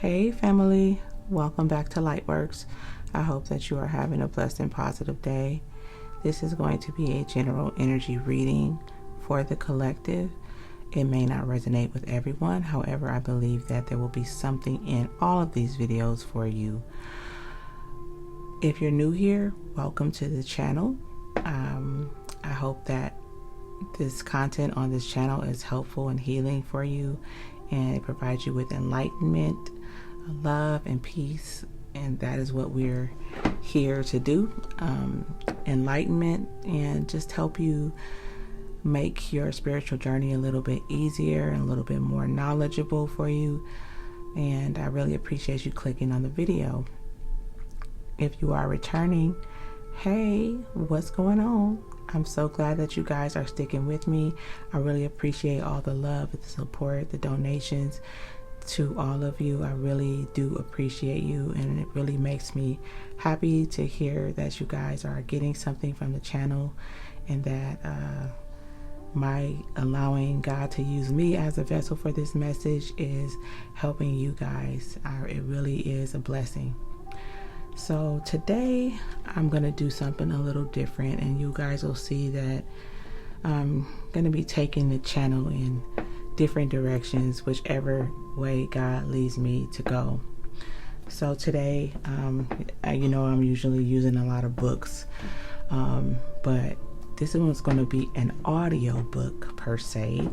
Hey family, welcome back to Lightworks. I hope that you are having a blessed and positive day. This is going to be a general energy reading for the collective. It may not resonate with everyone. However, I believe that there will be something in all of these videos for you. If you're new here, welcome to the channel. I hope that this content on this channel is helpful and healing for you, and it provides you with enlightenment, love, and peace. And that is what we're here to do. Enlightenment, and just help you make your spiritual journey a little bit easier and a little bit more knowledgeable for you. And I really appreciate you clicking on the video. If you are returning, hey, what's going on? I'm so glad that you guys are sticking with me. I really appreciate all the love, the support, the donations. To all of you, I really do appreciate you, and it really makes me happy to hear that you guys are getting something from the channel, and that my allowing God to use me as a vessel for this message is helping you guys. It really is a blessing. So today I'm going to do something a little different, and you guys will see that I'm going to be taking the channel in different directions, whichever way God leads me to go. So today, I'm usually using a lot of books, but this one's going to be an audio book per se.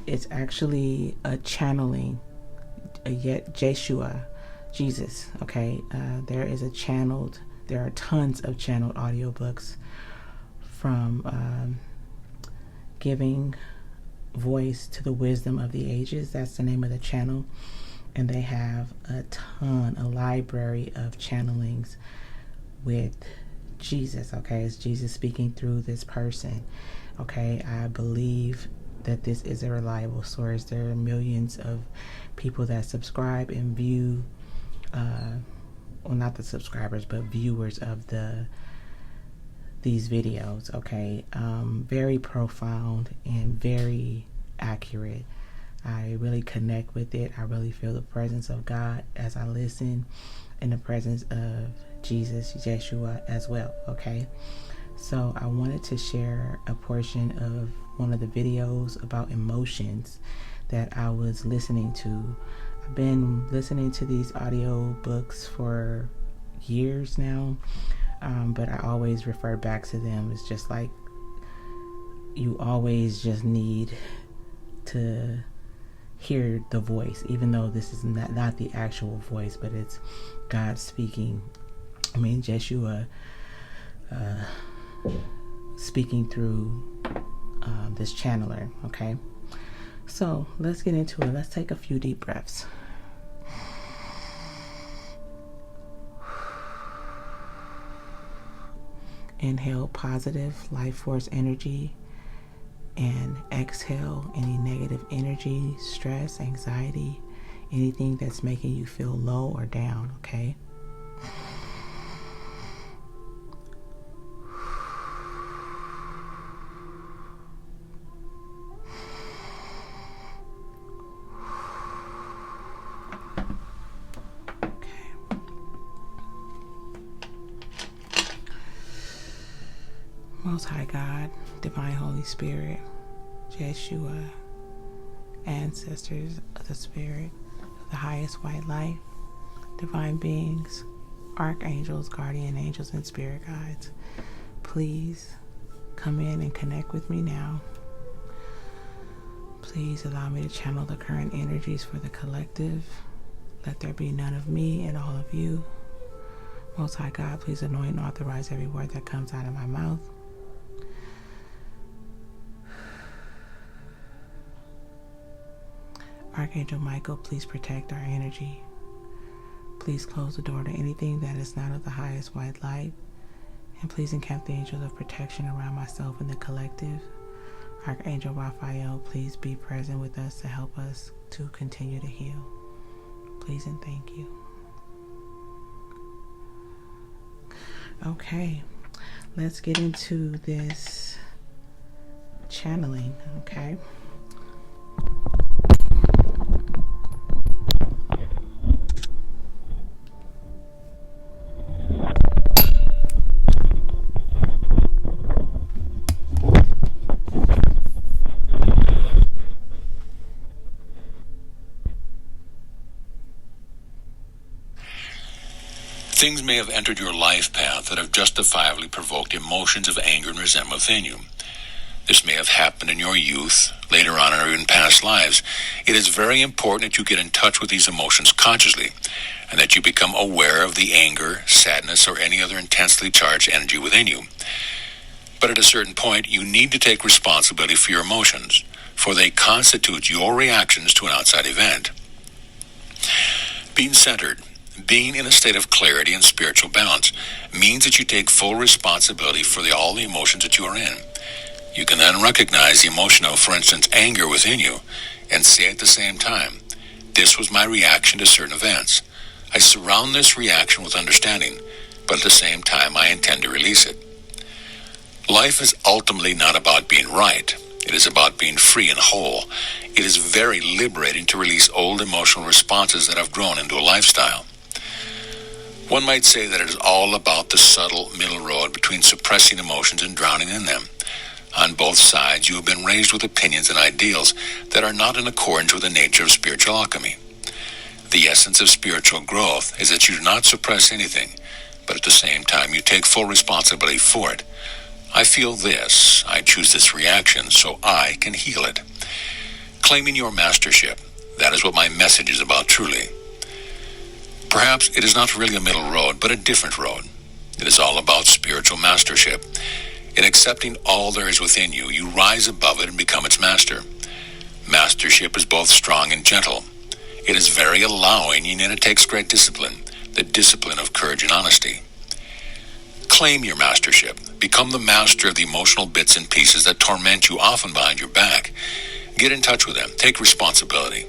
It's actually a channeling, JESHUA, Jesus. Okay, there are tons of channeled audiobooks from giving voice to the wisdom of the ages. That's the name of the channel, and they have a library of channelings with Jesus. Okay, it's Jesus speaking through this person. Okay, I believe that this is a reliable source. There are millions of people that subscribe and view, well, not the subscribers, but viewers of these videos. Okay, very profound and very accurate. I really connect with it. I really feel the presence of God as I listen, and the presence of Jesus, Jeshua, as well. Okay, so I wanted to share a portion of one of the videos about emotions that I was listening to. I've been listening to these audio books for years now, but I always refer back to them. It's just like you always just need to hear the voice, even though this is not the actual voice, but it's God speaking. I mean, Jeshua speaking through this channeler. Okay, so let's get into it. Let's take a few deep breaths. Inhale positive life force energy, and exhale any negative energy, stress, anxiety, anything that's making you feel low or down. Okay, Most High God, Divine Holy Spirit, Jeshua, ancestors of the Spirit, of the highest white light, divine beings, archangels, guardian angels, and spirit guides, please come in and connect with me now. Please allow me to channel the current energies for the collective. Let there be none of me and all of you. Most High God, please anoint and authorize every word that comes out of my mouth. Archangel Michael, please protect our energy. Please close the door to anything that is not of the highest white light. And please encamp the angels of protection around myself and the collective. Archangel Raphael, please be present with us to help us to continue to heal. Please and thank you. Okay, let's get into this channeling. Okay. Things may have entered your life path that have justifiably provoked emotions of anger and resentment within you. This may have happened in your youth, later on, or in past lives. It is very important that you get in touch with these emotions consciously, and that you become aware of the anger, sadness, or any other intensely charged energy within you. But at a certain point, you need to take responsibility for your emotions, for they constitute your reactions to an outside event. Being centered, being in a state of clarity and spiritual balance, means that you take full responsibility for all the emotions that you are in. You can then recognize the emotion of, for instance, anger within you, and say at the same time, this was my reaction to certain events. I surround this reaction with understanding, but at the same time I intend to release it. Life is ultimately not about being right. It is about being free and whole. It is very liberating to release old emotional responses that have grown into a lifestyle. One might say that it is all about the subtle middle road between suppressing emotions and drowning in them. On both sides, you have been raised with opinions and ideals that are not in accordance with the nature of spiritual alchemy. The essence of spiritual growth is that you do not suppress anything, but at the same time you take full responsibility for it. I feel this, I choose this reaction, so I can heal it. Claiming your mastership, that is what my message is about truly. Perhaps it is not really a middle road, but a different road. It is all about spiritual mastership. In accepting all there is within you, you rise above it and become its master. Mastership is both strong and gentle. It is very allowing, and it takes great discipline, the discipline of courage and honesty. Claim your mastership. Become the master of the emotional bits and pieces that torment you, often behind your back. Get in touch with them. Take responsibility.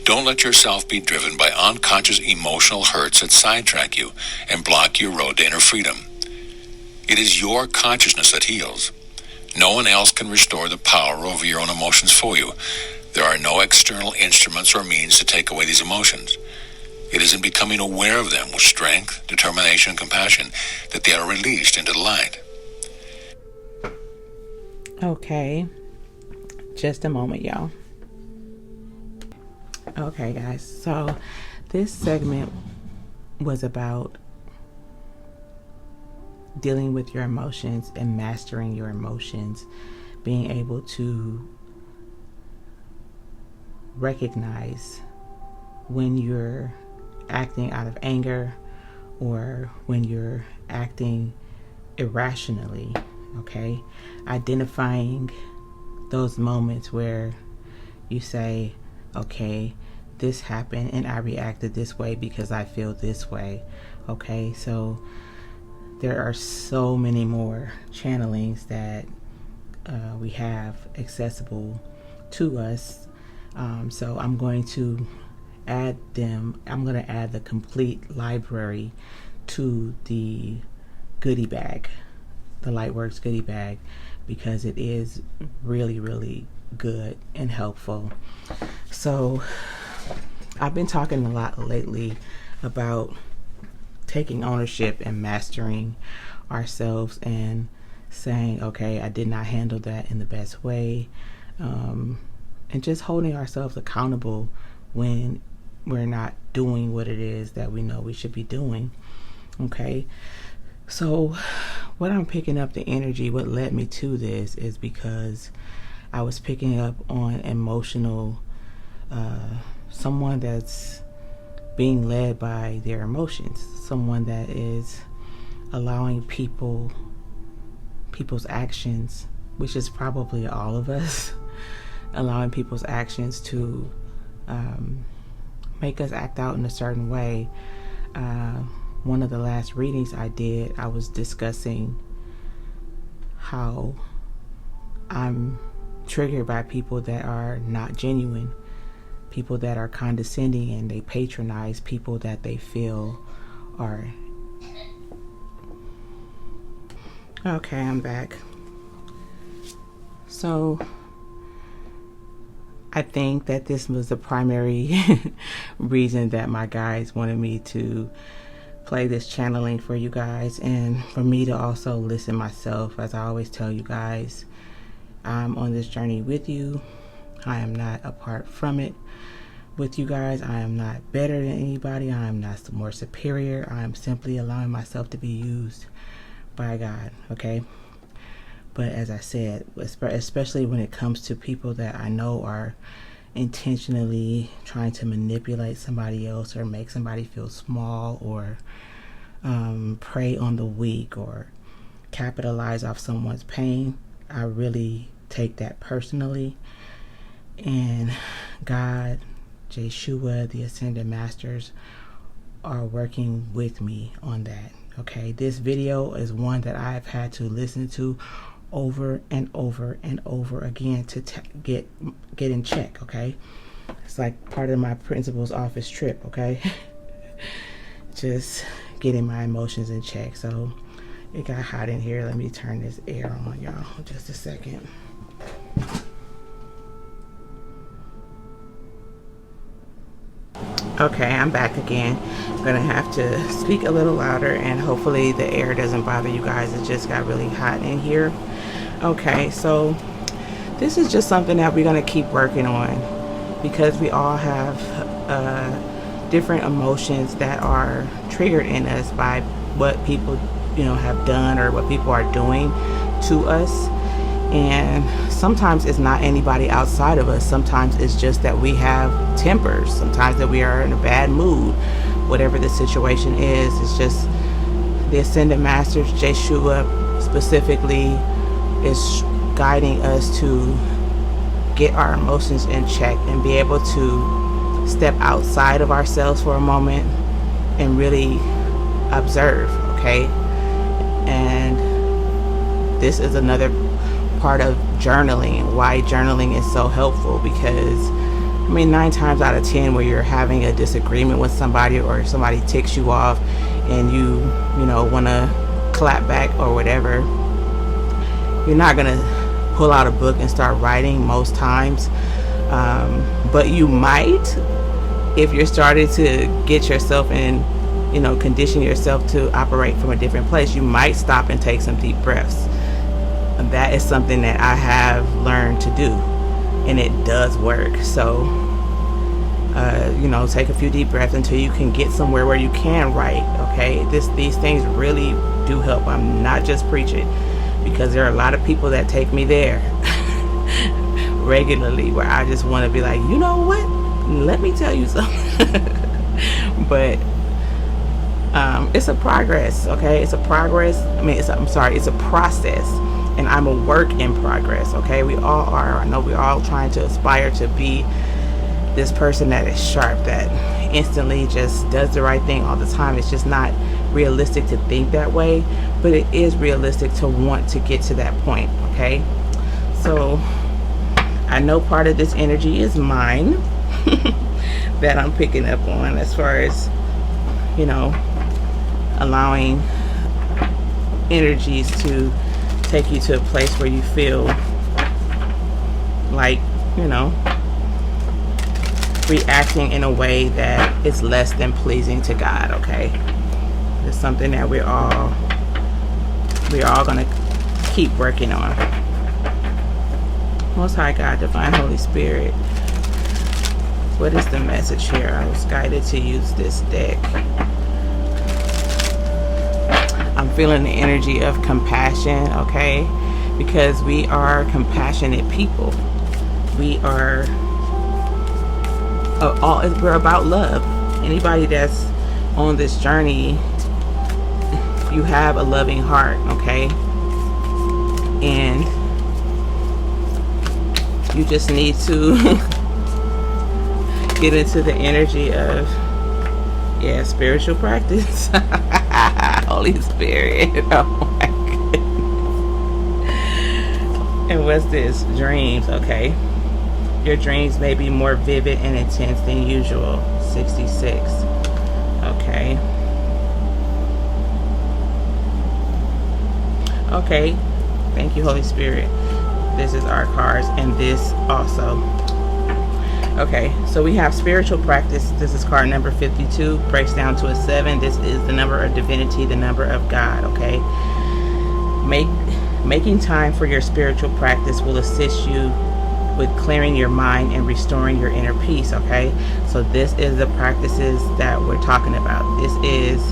Don't let yourself be driven by unconscious emotional hurts that sidetrack you and block your road to inner freedom. It is your consciousness that heals. No one else can restore the power over your own emotions for you. There are no external instruments or means to take away these emotions. It is in becoming aware of them with strength, determination, and compassion that they are released into the light. Okay, just a moment, y'all. Okay, guys, so this segment was about dealing with your emotions and mastering your emotions, being able to recognize when you're acting out of anger or when you're acting irrationally, okay? Identifying those moments where you say, okay, this happened and I reacted this way because I feel this way, okay? So there are so many more channelings that we have accessible to us. So I'm going to add them. I'm going to add the complete library to the goodie bag, the Lightworks goodie bag, because it is really, really good and helpful. So I've been talking a lot lately about taking ownership and mastering ourselves and saying, okay, I did not handle that in the best way, and just holding ourselves accountable when we're not doing what it is that we know we should be doing. Okay, so what I'm picking up the energy, what led me to this is because I was picking up on emotional, someone that's being led by their emotions, someone that is allowing people's actions, which is probably all of us, allowing people's actions to make us act out in a certain way. One of the last readings I did, I was discussing how I'm triggered by people that are not genuine, people that are condescending, and they patronize people that they feel are... Okay, I'm back. So I think that this was the primary reason that my guides wanted me to play this channeling for you guys, and for me to also listen myself. As I always tell you guys, I'm on this journey with you. I am not apart from it. with you guys. I am not better than anybody. I am not more superior. I am simply allowing myself to be used by God, okay? But as I said, especially when it comes to people that I know are intentionally trying to manipulate somebody else or make somebody feel small, or prey on the weak, or capitalize off someone's pain, I really take that personally. And God, JESHUA, the Ascended Masters are working with me on that. Okay, this video is one that I've had to listen to over and over and over again to get in check. Okay, it's like part of my principal's office trip. Okay, just getting my emotions in check. So it got hot in here. Let me turn this air on, y'all, just a second. Okay, I'm back again. I'm gonna have to speak a little louder, and hopefully the air doesn't bother you guys. It just got really hot in here. Okay, so this is just something that we're gonna keep working on, because we all have different emotions that are triggered in us by what people, have done, or what people are doing to us. And sometimes it's not anybody outside of us. Sometimes it's just that we have tempers. Sometimes that we are in a bad mood. Whatever the situation is, it's just the Ascended Masters, JESHUA specifically, is guiding us to get our emotions in check and be able to step outside of ourselves for a moment and really observe, okay? And this is another part of journaling, why journaling is so helpful, because 9 times out of 10 where you're having a disagreement with somebody, or somebody ticks you off and you want to clap back or whatever, you're not gonna pull out a book and start writing most times, but you might if you're starting to get yourself in, condition yourself to operate from a different place. You might stop and take some deep breaths. That is something that I have learned to do, and it does work. So take a few deep breaths until you can get somewhere where you can write. Okay, these things really do help. I'm not just preaching, because there are a lot of people that take me there regularly, where I just want to be like, you know what, let me tell you something. But it's a progress. Okay, it's a progress. It's a process. And I'm a work in progress, okay? We all are. I know we're all trying to aspire to be this person that is sharp, that instantly just does the right thing all the time. It's just not realistic to think that way, but it is realistic to want to get to that point, okay? So I know part of this energy is mine that I'm picking up on, as far as, allowing energies to take you to a place where you feel like, reacting in a way that is less than pleasing to God, okay? It's something that we're all gonna keep working on. Most High God, Divine Holy Spirit, what is the message here? I was guided to use this deck. I'm feeling the energy of compassion, okay? Because we are compassionate people. We are we're about love. Anybody that's on this journey, you have a loving heart, okay? And you just need to get into the energy of, spiritual practice. Holy Spirit. Oh my goodness. And what's this? Dreams. Okay. Your dreams may be more vivid and intense than usual. 66. Okay. Okay. Thank you, Holy Spirit. This is our cards, and this also. Okay, so we have spiritual practice. This is card number 52, breaks down to a 7. This is the number of divinity, the number of God, okay? Making time for your spiritual practice will assist you with clearing your mind and restoring your inner peace, okay? So this is the practices that we're talking about. This is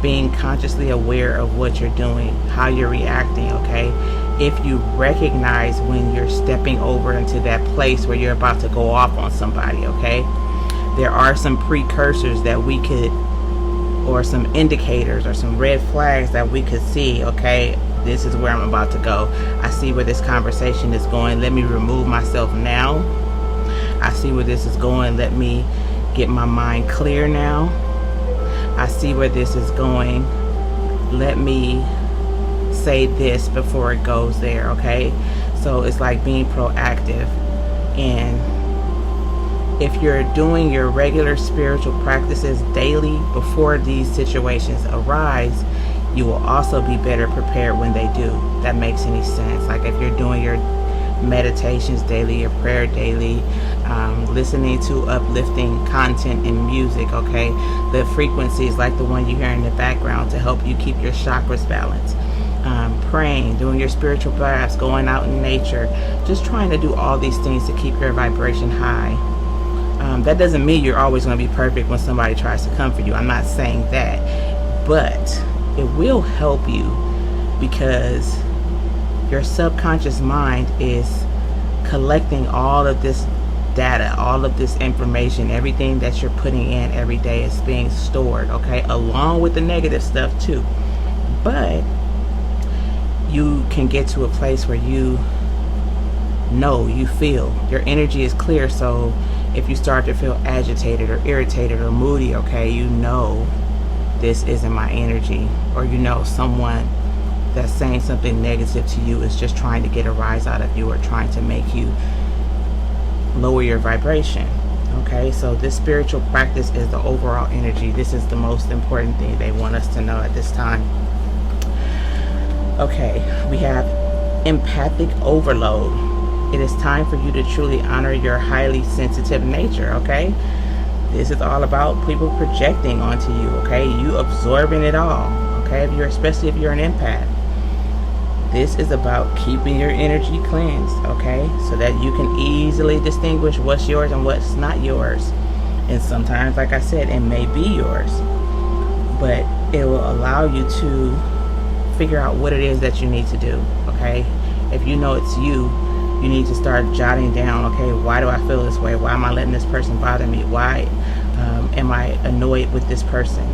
being consciously aware of what you're doing, how you're reacting, okay? If you recognize when you're stepping over into that place where you're about to go off on somebody, okay? There are some precursors that we could, or some indicators or some red flags that we could see, okay? This is where I'm about to go. I see where this conversation is going. Let me remove myself now. I see where this is going. Let me get my mind clear now. I see where this is going. Let me say this before it goes there, okay? So it's like being proactive. And if you're doing your regular spiritual practices daily before these situations arise, you will also be better prepared when they do. That makes any sense. Like if you're doing your meditations daily, your prayer daily, listening to uplifting content and music, okay? The frequencies like the one you hear in the background to help you keep your chakras balanced. Praying, doing your spiritual baths, going out in nature, just trying to do all these things to keep your vibration high. That doesn't mean you're always going to be perfect when somebody tries to come for you. I'm not saying that, but it will help you because your subconscious mind is collecting all of this data, all of this information, everything that you're putting in every day is being stored, okay, along with the negative stuff too. But you can get to a place where you know, you feel your energy is clear. So if you start to feel agitated or irritated or moody, okay, you know this isn't my energy, or you know someone that's saying something negative to you is just trying to get a rise out of you or trying to make you lower your vibration, okay? So this spiritual practice is the overall energy. This is the most important thing they want us to know at this time. Okay, we have empathic overload. It is time for you to truly honor your highly sensitive nature, okay? This is all about people projecting onto you, okay? You absorbing it all, okay? Especially if you're an empath. This is about keeping your energy cleansed, okay? So that you can easily distinguish what's yours and what's not yours. And sometimes, like I said, it may be yours, but it will allow you to figure out what it is that you need to do, okay? If you know it's you, you need to start jotting down, okay, why do I feel this way? Why am I letting this person bother me? Why am I annoyed with this person?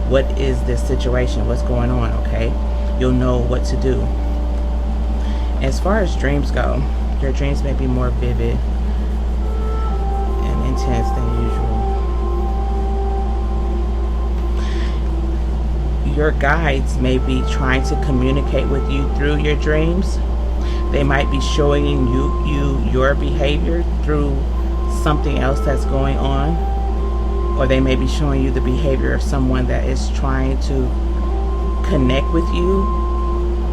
What is this situation? What's going on, okay? You'll know what to do. As far as dreams go, your dreams may be more vivid and intense than usual. Your guides may be trying to communicate with you through your dreams. They might be showing you your behavior through something else that's going on, or they may be showing you the behavior of someone that is trying to connect with you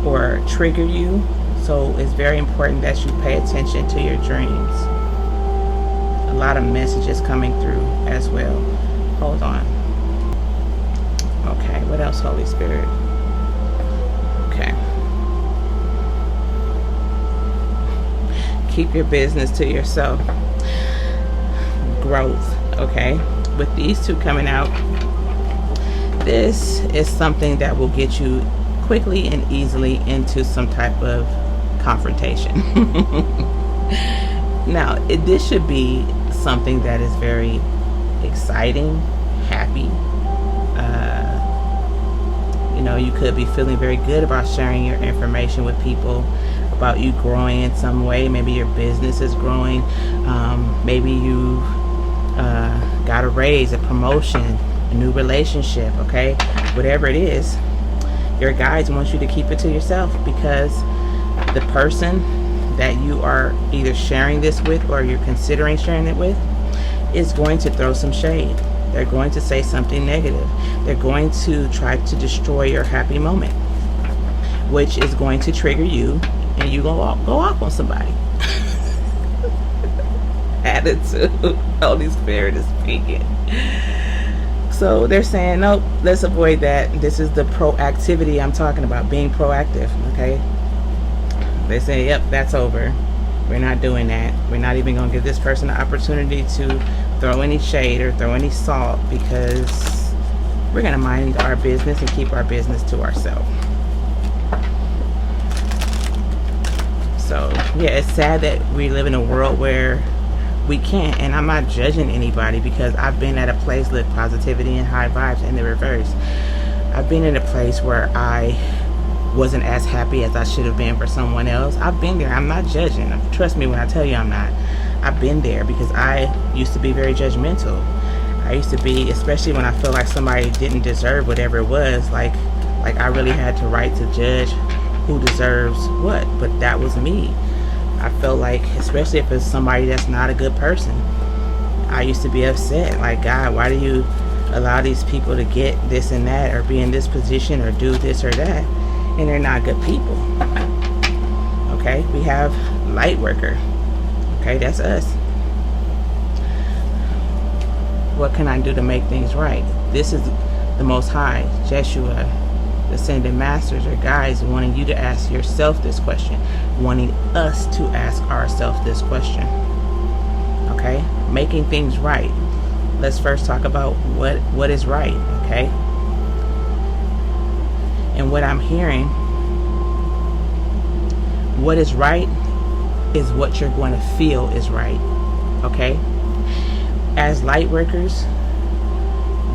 or trigger you. So it's very important that you pay attention to your dreams. A lot of messages coming through as well. Hold on. Okay, what else, Holy Spirit? Okay. Keep your business to yourself. Growth, okay? With these two coming out, this is something that will get you quickly and easily into some type of confrontation. Now, this should be something that is very exciting, happy. You could be feeling very good about sharing your information with people, about you growing in some way. Maybe your business is growing. Maybe you got a raise, a promotion, a new relationship, okay? Whatever it is, your guides want you to keep it to yourself, because the person that you are either sharing this with or you're considering sharing it with is going to throw some shade. They're going to say something negative. They're going to try to destroy your happy moment, which is going to trigger you, and you're going to go off on somebody. Attitude. Holy Spirit is speaking. So they're saying, nope, let's avoid that. This is the proactivity I'm talking about, being proactive, okay? They say, yep, that's over. We're not doing that. We're not even going to give this person the opportunity to throw any shade or throw any salt, because we're going to mind our business and keep our business to ourselves. So yeah, it's sad that we live in a world where we can't, and I'm not judging anybody, because I've been at a place with positivity and high vibes in the reverse. I've been in a place where I wasn't as happy as I should have been for someone else. I've been there. I'm not judging. Trust me when I tell you I'm not. I've been there, because I used to be very judgmental. I used to be, especially when I feel like somebody didn't deserve whatever it was, like I really had the right to judge who deserves what. But that was me. I felt like, especially if it's somebody that's not a good person, I used to be upset. Like, God, why do you allow these people to get this and that, or be in this position, or do this or that, and they're not good people? Okay, we have light worker. Okay, that's us. What can I do to make things right? This is the Most High, JESHUA, the Ascended Masters or guides, wanting you to ask yourself this question, wanting us to ask ourselves this question. Okay, making things right. Let's first talk about what is right. Okay, and what I'm hearing, what is right is what you're going to feel is right. Okay, as light workers,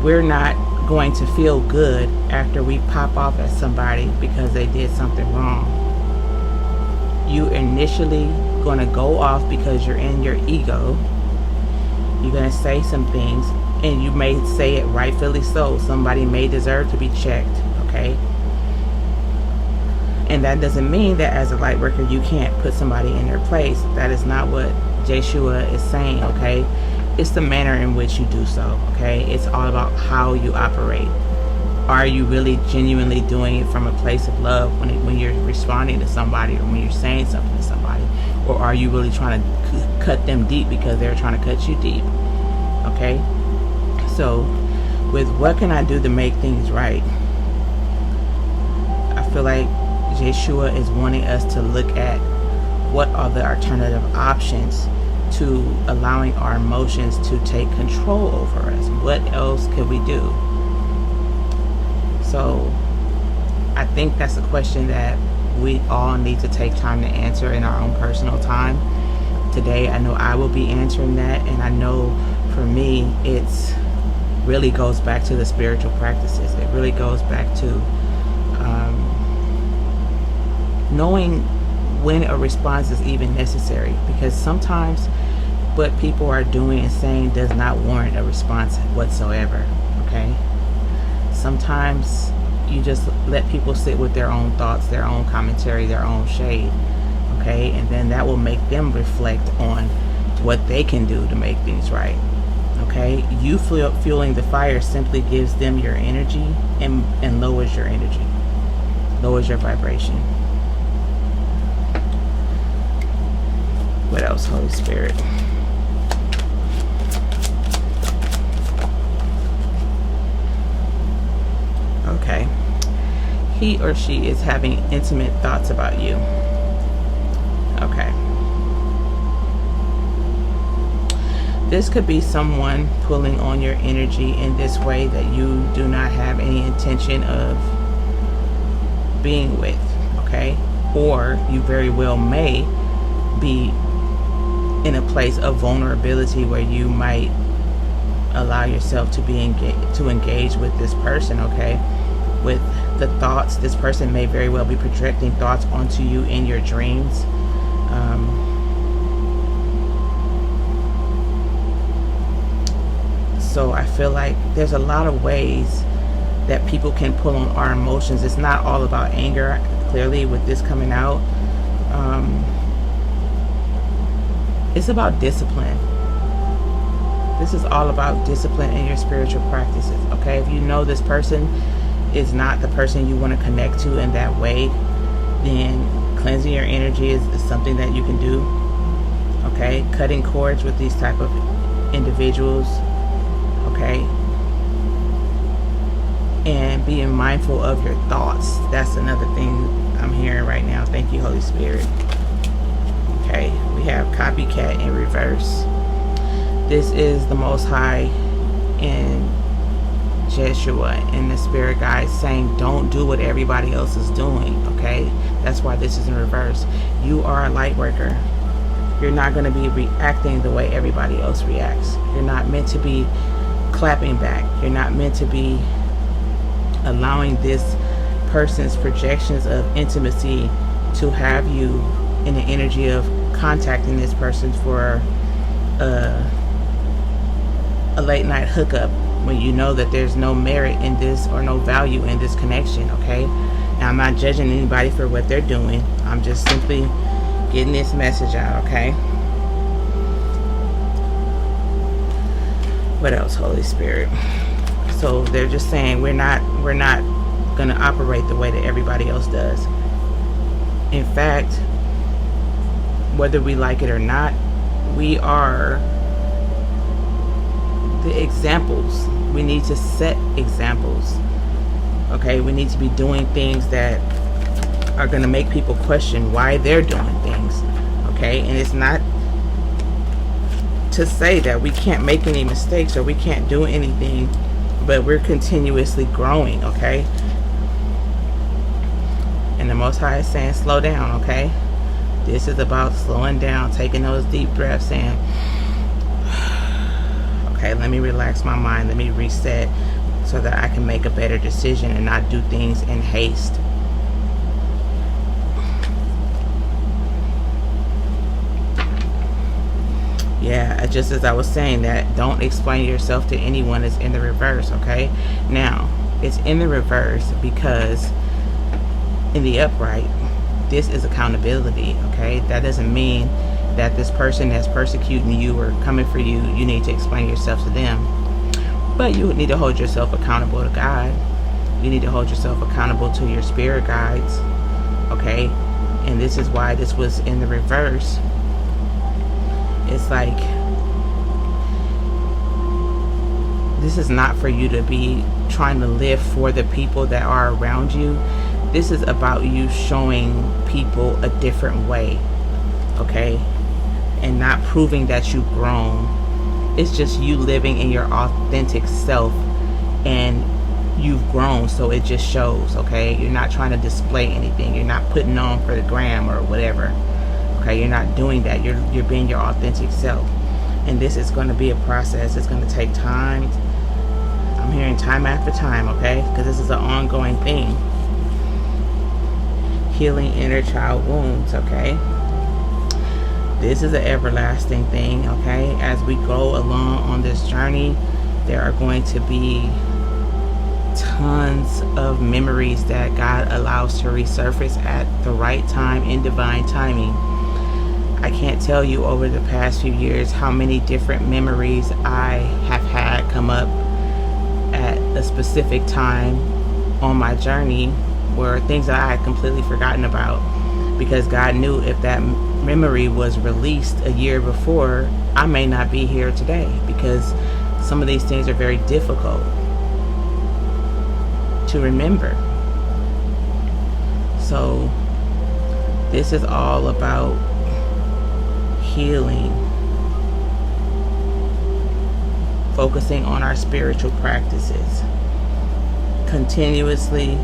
we're not going to feel good after we pop off at somebody because they did something wrong. You initially going to go off because you're in your ego. You're going to say some things, and you may say it rightfully so. Somebody may deserve to be checked. Okay, and that doesn't mean that as a light worker you can't put somebody in their place. That is not what JESHUA is saying. Okay, it's the manner in which you do so. Okay, it's all about how you operate. Are you really genuinely doing it from a place of love when you're responding to somebody, or when you're saying something to somebody? Or are you really trying to cut them deep because they're trying to cut you deep? Okay, so with what can I do to make things right, I feel like JESHUA is wanting us to look at what are the alternative options to allowing our emotions to take control over us. What else could we do? So I think that's a question that we all need to take time to answer in our own personal time. Today, I know I will be answering that, and I know for me, it's really goes back to the spiritual practices. It really goes back to knowing when a response is even necessary, because sometimes what people are doing and saying does not warrant a response whatsoever. Okay, sometimes you just let people sit with their own thoughts, their own commentary, their own shade. Okay, and then that will make them reflect on what they can do to make things right. Okay, you fueling the fire simply gives them your energy and lowers your energy, lowers your vibration. What else, Holy Spirit? Okay, he or she is having intimate thoughts about you. Okay, this could be someone pulling on your energy in this way that you do not have any intention of being with. Okay, or you very well may be in a place of vulnerability where you might allow yourself to be engage with this person. Okay, with the thoughts, this person may very well be projecting thoughts onto you in your dreams. So I feel like there's a lot of ways that people can pull on our emotions. It's not all about anger, clearly, with this coming out. It's about discipline. This is all about discipline in your spiritual practices. Okay, if you know this person is not the person you want to connect to in that way, then cleansing your energy is something that you can do. Okay, cutting cords with these type of individuals. Okay, and being mindful of your thoughts. That's another thing I'm hearing right now. Thank you, Holy Spirit. Okay, we have copycat in reverse. This is the Most High in JESHUA and the spirit guides saying don't do what everybody else is doing. Okay, that's why this is in reverse. You are a light worker. You're not going to be reacting the way everybody else reacts. You're not meant to be clapping back. You're not meant to be allowing this person's projections of intimacy to have you in the energy of contacting this person for a late night hookup when you know that there's no merit in this or no value in this connection. Okay, now I'm not judging anybody for what they're doing. I'm just simply getting this message out. Okay, what else, Holy Spirit? So they're just saying we're not going to operate the way that everybody else does. In fact, whether we like it or not, we are the examples. We need to set examples. Okay, we need to be doing things that are going to make people question why they're doing things. Okay, and it's not to say that we can't make any mistakes or we can't do anything, but we're continuously growing. Okay, and the Most High is saying slow down. Okay, this is about slowing down, taking those deep breaths in. Okay, let me relax my mind, let me reset so that I can make a better decision and not do things in haste. Yeah, just as I was saying, that don't explain yourself to anyone is in the reverse. Okay, now it's in the reverse because in the upright, this is accountability. Okay, that doesn't mean that this person that's persecuting you or coming for you, you need to explain yourself to them. But you need to hold yourself accountable to God. You need to hold yourself accountable to your spirit guides. Okay, and this is why this was in the reverse. It's like, this is not for you to be trying to live for the people that are around you. This is about you showing people a different way. Okay, and not proving that you've grown. It's just you living in your authentic self, and you've grown, so it just shows. Okay, you're not trying to display anything. You're not putting on for the gram or whatever. Okay, you're not doing that. You're being your authentic self, and this is going to be a process. It's going to take time. I'm hearing time after time. Okay, because this is an ongoing thing. Healing inner child wounds. Okay, this is an everlasting thing. Okay, as we go along on this journey, there are going to be tons of memories that God allows to resurface at the right time in divine timing. I can't tell you over the past few years how many different memories I have had come up at a specific time on my journey, were things that I had completely forgotten about, because God knew if that memory was released a year before, I may not be here today, because some of these things are very difficult to remember. So this is all about healing, focusing on our spiritual practices, continuously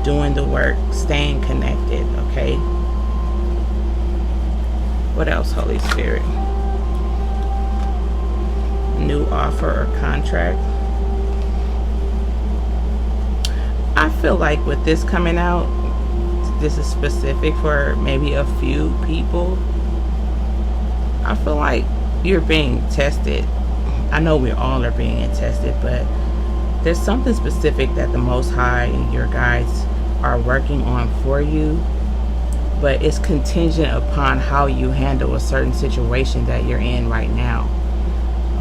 doing the work, staying connected. Okay, what else, Holy Spirit? New offer or contract. I feel like with this coming out, this is specific for maybe a few people. I feel like you're being tested. I know we all are being tested, but there's something specific that the Most High and your guides are working on for you, but it's contingent upon how you handle a certain situation that you're in right now.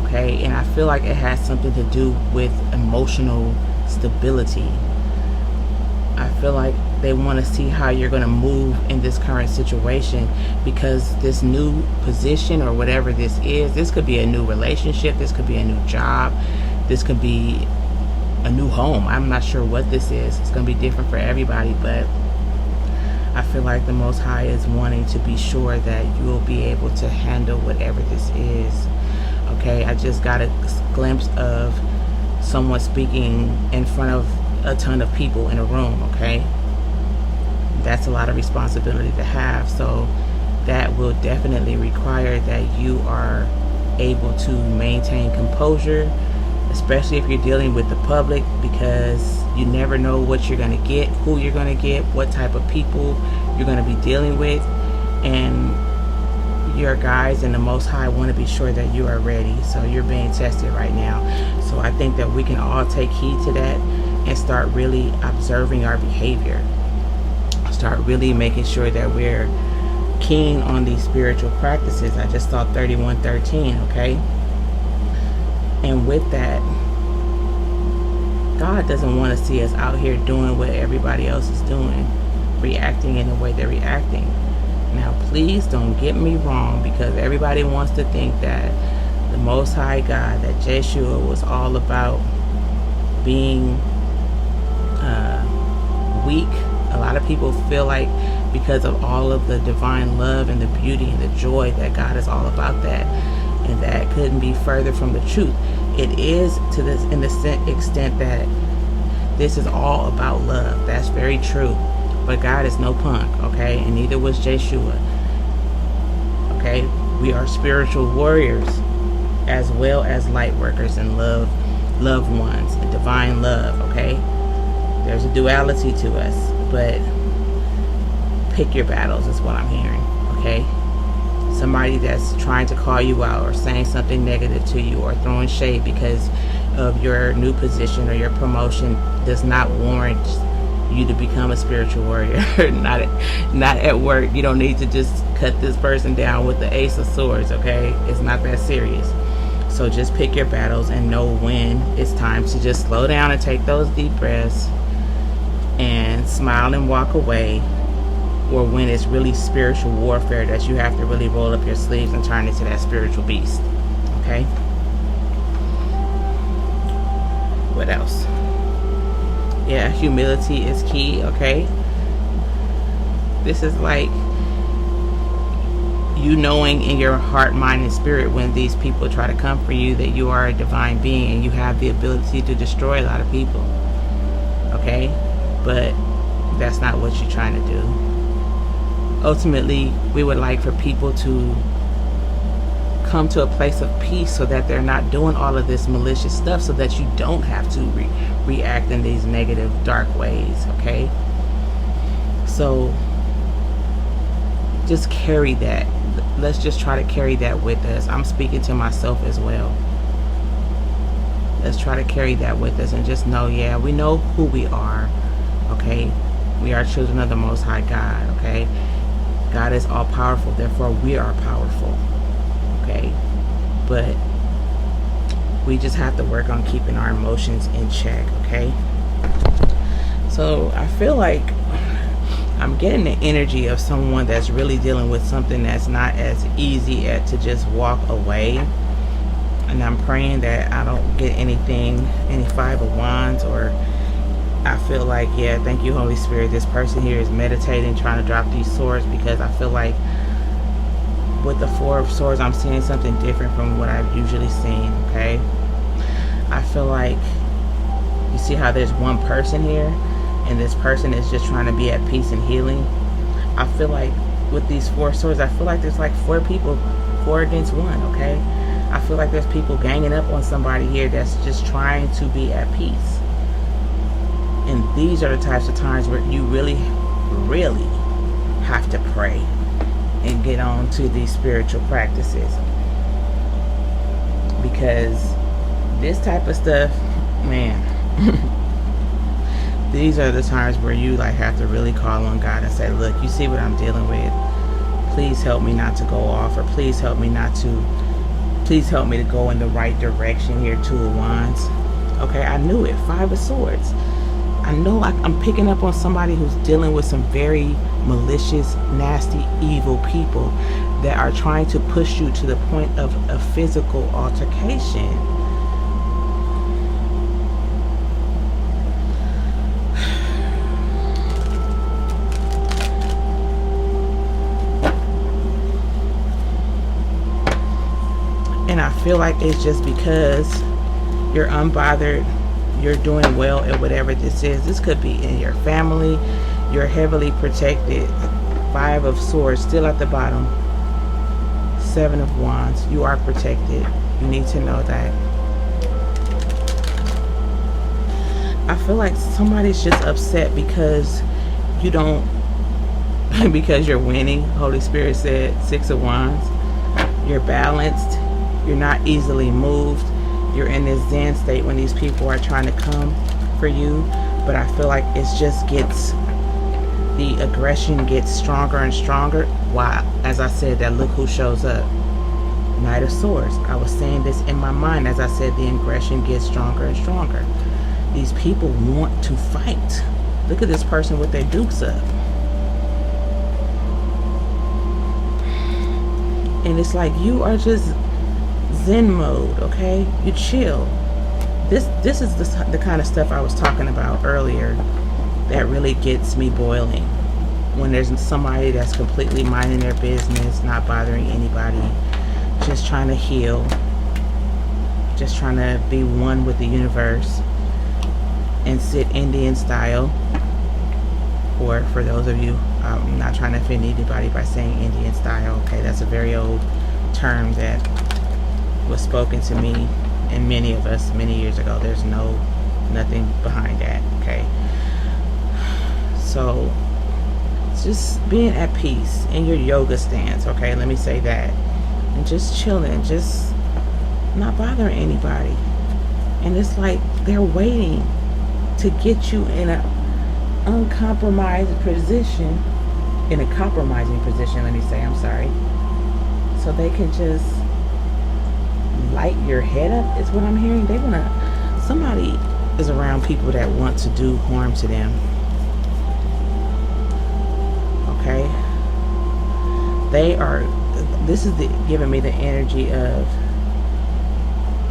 Okay, and I feel like it has something to do with emotional stability. I feel like they want to see how you're going to move in this current situation, because this new position or whatever this is, this could be a new relationship, this could be a new job, this could be a new home. I'm not sure what this is. It's going to be different for everybody, but I feel like the Most High is wanting to be sure that you will be able to handle whatever this is. Okay, I just got a glimpse of someone speaking in front of a ton of people in a room. Okay, that's a lot of responsibility to have. So that will definitely require that you are able to maintain composure, especially if you're dealing with the public, because you never know what you're going to get, who you're going to get, what type of people you're going to be dealing with, and your guides and the Most High want to be sure that you are ready. So you're being tested right now. So I think that we can all take heed to that and start really observing our behavior. Start really making sure that we're keen on these spiritual practices. I just saw 31:13, okay? And with that, God doesn't want to see us out here doing what everybody else is doing, reacting in the way they're reacting. Now, please don't get me wrong, because everybody wants to think that the Most High God, that Jeshua was all about being weak. A lot of people feel like because of all of the divine love and the beauty and the joy that God is all about that, and that couldn't be further from the truth. It is to this in the extent that this is all about love. That's very true. But God is no punk, okay? And neither was Jeshua. Okay? We are spiritual warriors as well as light workers and loved ones and divine love, okay? There's a duality to us, but pick your battles is what I'm hearing, okay? Somebody that's trying to call you out or saying something negative to you or throwing shade because of your new position or your promotion does not warrant you to become a spiritual warrior. not at work. You don't need to just cut this person down with the Ace of Swords, okay? It's not that serious. So just pick your battles and know when it's time to just slow down and take those deep breaths and smile and walk away, or when it's really spiritual warfare that you have to really roll up your sleeves and turn into that spiritual beast. Okay? What else? Yeah, humility is key, okay? This is like you knowing in your heart, mind, and spirit when these people try to come for you that you are a divine being and you have the ability to destroy a lot of people. Okay? But that's not what you're trying to do. Ultimately, we would like for people to come to a place of peace so that they're not doing all of this malicious stuff, so that you don't have to react in these negative, dark ways, okay? So just carry that. Let's just try to carry that with us. I'm speaking to myself as well. Let's try to carry that with us and just know, yeah, we know who we are, okay? We are children of the Most High God, okay? God is all powerful, therefore we are powerful, okay? But we just have to work on keeping our emotions in check, okay? So I feel like I'm getting the energy of someone that's really dealing with something that's not as easy as to just walk away. And I'm praying that I don't get anything, any 5 of Wands, or I feel like, yeah, thank you, Holy Spirit, this person here is meditating, trying to drop these swords, because I feel like with the 4 of Swords, I'm seeing something different from what I've usually seen, okay? I feel like, you see how there's one person here, and this person is just trying to be at peace and healing? I feel like with these 4 swords, I feel like there's like 4 people, 4 against 1, okay? I feel like there's people ganging up on somebody here that's just trying to be at peace. And these are the types of times where you really, really have to pray and get on to these spiritual practices. Because this type of stuff, man, these are the times where you like have to really call on God and say, look, you see what I'm dealing with. Please help me not to go off, or please help me to go in the right direction here, 2 of Wands. Okay, I knew it. 5 of Swords. I know I'm picking up on somebody who's dealing with some very malicious, nasty, evil people that are trying to push you to the point of a physical altercation. feel like it's just because you're unbothered, you're doing well at whatever this is. This could be in your family. You're heavily protected. 5 of Swords still at the bottom. 7 of Wands. You are protected. You need to know that. I feel like somebody's just upset because you don't, because you're winning. Holy Spirit said 6 of Wands. You're balanced. You're not easily moved. You're in this Zen state when these people are trying to come for you. But I feel like it just gets, the aggression gets stronger and stronger. Why? As I said, that look who shows up. Knight of Swords. I was saying this in my mind as I said the aggression gets stronger and stronger. These people want to fight. Look at this person with their dukes up. And it's like you are just Zen mode, okay? You chill. This is the kind of stuff I was talking about earlier that really gets me boiling. When there's somebody that's completely minding their business, not bothering anybody, just trying to heal, just trying to be one with the universe and sit Indian style. Or for those of you, I'm not trying to offend anybody by saying Indian style, okay? That's a very old term that was spoken to me and many of us many years ago. There's nothing behind that, okay? So just being at peace in your yoga stance, okay? Let me say that. And just chilling, just not bothering anybody. And it's like they're waiting to get you in a uncompromised position, in a compromising position, let me say, I'm sorry, so they can just light your head up, is what I'm hearing. They want to, somebody is around people that want to do harm to them, okay? They are, this is giving me the energy of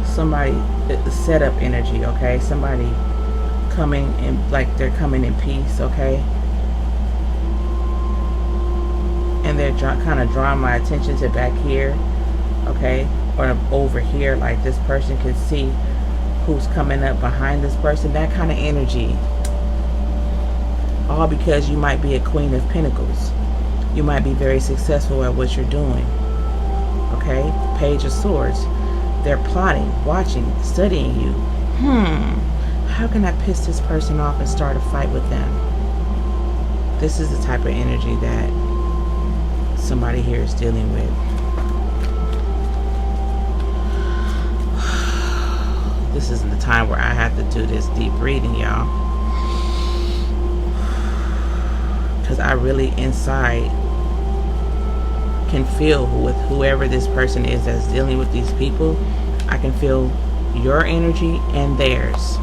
somebody, the setup energy, okay? Somebody coming in, like they're coming in peace, okay? And they're kind of drawing my attention to back here, okay? Or over here, like this person can see who's coming up behind this person, that kind of energy. All because you might be a Queen of Pentacles. You might be very successful at what you're doing, okay? Page of Swords. They're plotting, watching, studying you. How can I piss this person off and start a fight with them? This is the type of energy that somebody here is dealing with. This isn't the time where I have to do this deep breathing, y'all. Because I really inside can feel with whoever this person is that's dealing with these people. I can feel your energy and theirs.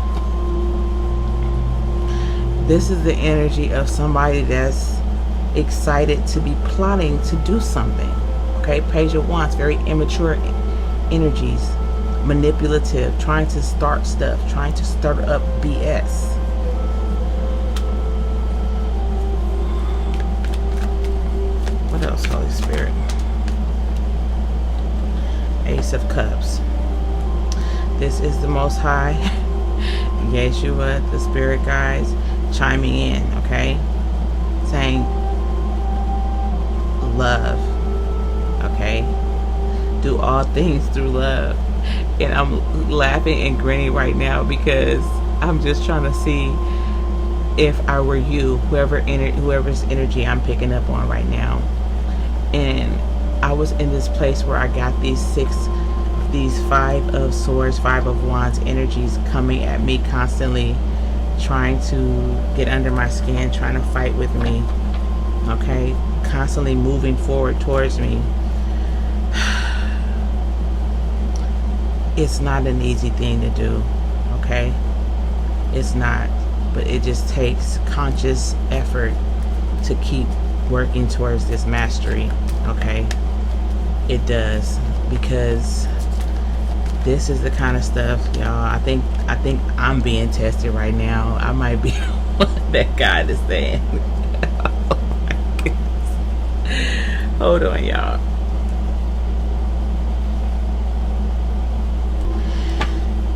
This is the energy of somebody that's excited to be plotting to do something. Okay, Page of Wands, very immature energies, manipulative, trying to start stuff, trying to start up BS. What else, Holy Spirit? Ace of Cups. This is the Most High, Yeshua, the Spirit Guides, chiming in, okay? Saying love, okay? Do all things through love. And I'm laughing and grinning right now because I'm just trying to see if I were you, whoever's energy I'm picking up on right now. And I was in this place where I got these 5 of Swords, 5 of Wands energies coming at me constantly, trying to get under my skin, trying to fight with me, okay? Constantly moving forward towards me. It's not an easy thing to do, okay? It's not, but it just takes conscious effort to keep working towards this mastery, okay? It does, because this is the kind of stuff, y'all. I think I'm being tested right now. I might be that God is saying. Oh my goodness. Hold on, y'all.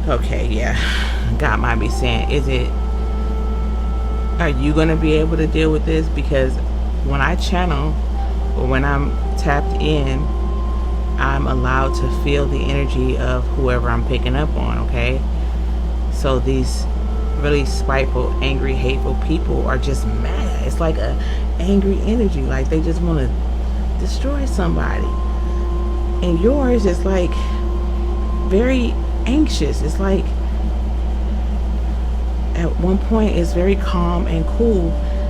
Okay, yeah. God might be saying, are you going to be able to deal with this? Because when I channel, or when I'm tapped in, I'm allowed to feel the energy of whoever I'm picking up on, okay? So these really spiteful, angry, hateful people are just mad. It's like a angry energy, like they just want to destroy somebody. And yours is like very anxious. It's like at one point it's very calm and cool,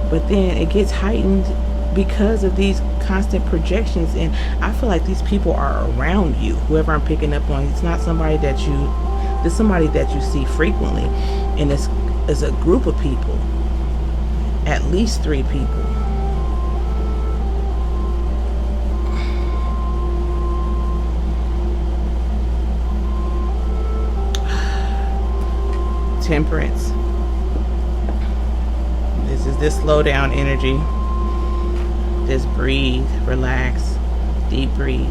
but then it gets heightened because of these constant projections. And I feel like these people are around you, whoever I'm picking up on. It's not somebody that it's somebody that you see frequently, and it's a group of people, at least 3 people. Temperance. This is this slow down energy. Just breathe, relax, deep breathe.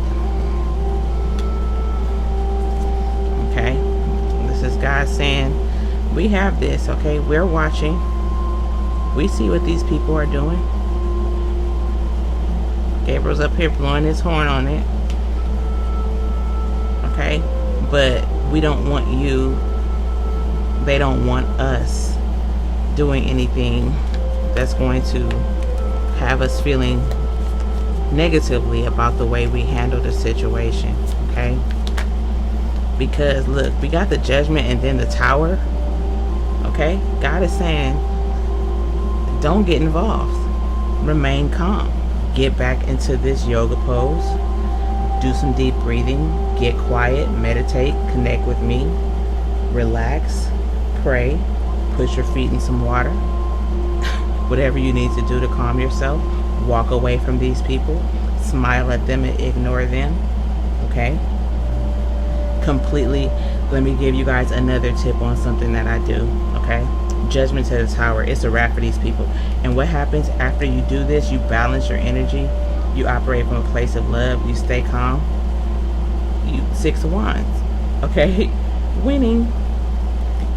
Okay? This is God saying, we have this, okay? We're watching. We see what these people are doing. Gabriel's up here blowing his horn on it. Okay? But we don't want you, they don't want us doing anything that's going to have us feeling negatively about the way we handle the situation, okay? Because look, we got the Judgment and then the Tower, okay? God is saying, don't get involved. Remain calm. Get back into this yoga pose. Do some deep breathing. Get quiet. Meditate. Connect with me. Relax. Pray. Put your feet in some water. Whatever you need to do to calm yourself. Walk away from these people. Smile at them and ignore them. Okay? Completely. Let me give you guys another tip on something that I do. Okay? Judgment to the Tower. It's a wrap for these people. And what happens after you do this? You balance your energy. You operate from a place of love. You stay calm. 6 of Wands. Okay? Winning.